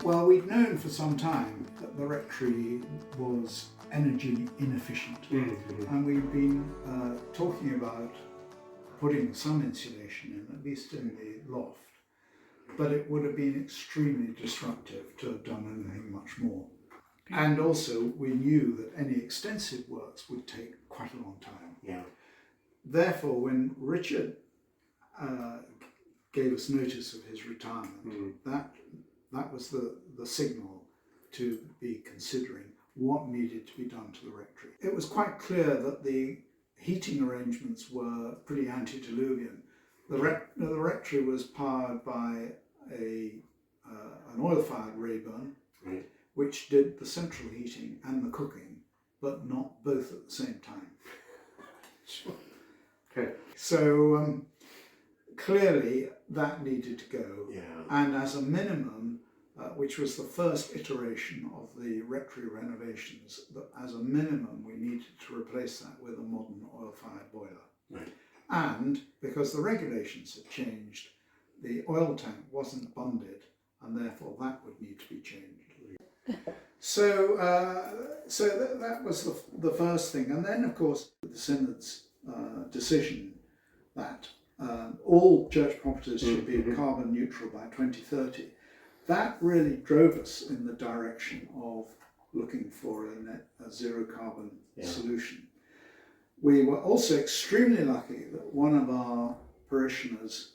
Well, we'd known for some time that the Rectory was energy inefficient, and we'd been talking about putting some insulation in, at least in the loft, but it would have been extremely disruptive to have done anything much more. And also we knew that any extensive works would take quite a long time. Yeah. Therefore, when Richard gave us notice of his retirement, that was the signal to be considering what needed to be done to the Rectory. It was quite clear that the heating arrangements were pretty antediluvian. The Rectory was powered by an oil-fired Rayburn, which did the central heating and the cooking, but not both at the same time. Sure. Okay. So clearly that needed to go. Yeah. And as a minimum, which was the first iteration of the Rectory renovations, that as a minimum we needed to replace that with a modern oil-fired boiler. Right. And because the regulations had changed, the oil tank wasn't bunded, and therefore that would need to be changed. So that was the first thing. And then, of course, the Synod's decision that all church properties should be carbon neutral by 2030, that really drove us in the direction of looking for a zero carbon solution. We were also extremely lucky that one of our parishioners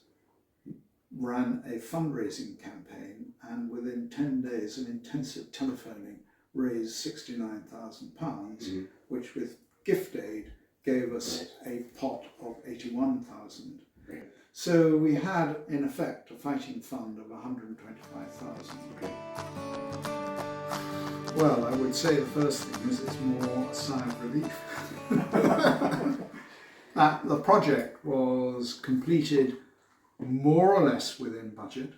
ran a fundraising campaign, and within 10 days of intensive telephoning raised £69,000, which with gift aid gave us a pot of 81,000. So we had, in effect, a fighting fund of 125,000. Well, I would say the first thing is it's more a sigh of relief. The project was completed more or less within budget,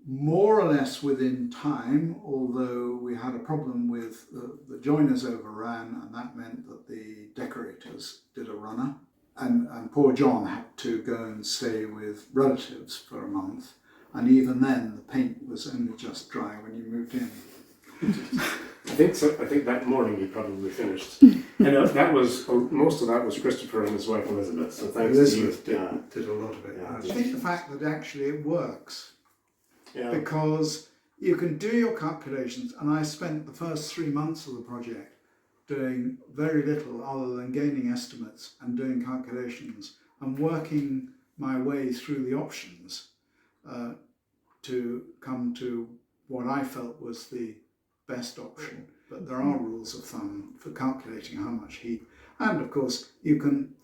more or less within time, although we had a problem with the joiners overran, and that meant that the decorators did a runner. And poor John had to go and stay with relatives for a month, and even then the paint was only just dry when you moved in. I think that morning you probably finished. And that was most of that was Christopher and his wife Elizabeth. So thanks Elizabeth to you. did a lot of it. Yeah. I think the fact that actually it works, Yeah. because you can do your calculations, and I spent the first 3 months of the project doing very little other than gaining estimates and doing calculations and working my way through the options to come to what I felt was the best option. But there are rules of thumb for calculating how much heat, and of course you can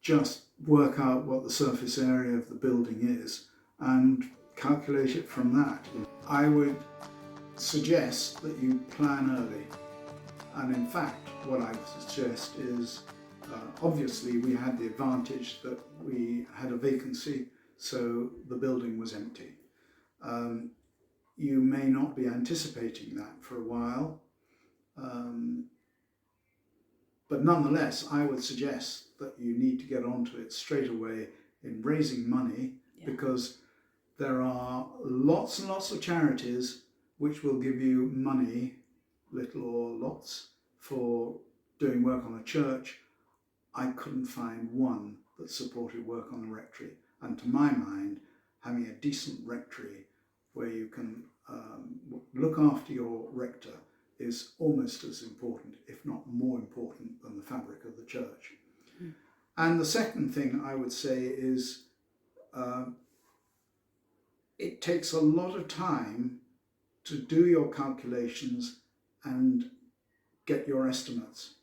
just work out what the surface area of the building is and calculate it from that. I would suggest that you plan early, and in fact what I would suggest is obviously we had the advantage that we had a vacancy, so the building was empty. You may not be anticipating that for a while, but nonetheless I would suggest that you need to get onto it straight away in raising money, because there are lots and lots of charities which will give you money, little or lots, for doing work on a church. I couldn't find one that supported work on the Rectory, and to my mind having a decent Rectory where you can look after your rector is almost as important, if not more important, than the fabric of the church. And the second thing I would say is it takes a lot of time to do your calculations and get your estimates.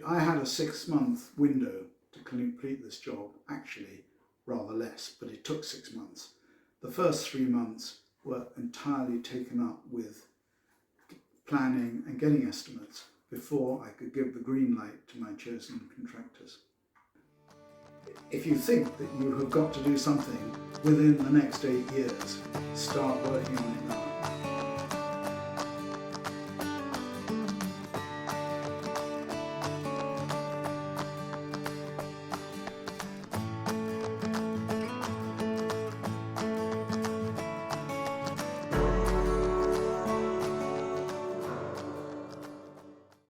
I had a 6-month window to complete this job, actually rather less, but it took 6 months. The first 3 months were entirely taken up with planning and getting estimates before I could give the green light to my chosen contractors. If you think that you have got to do something within the next 8 years, start working on it now.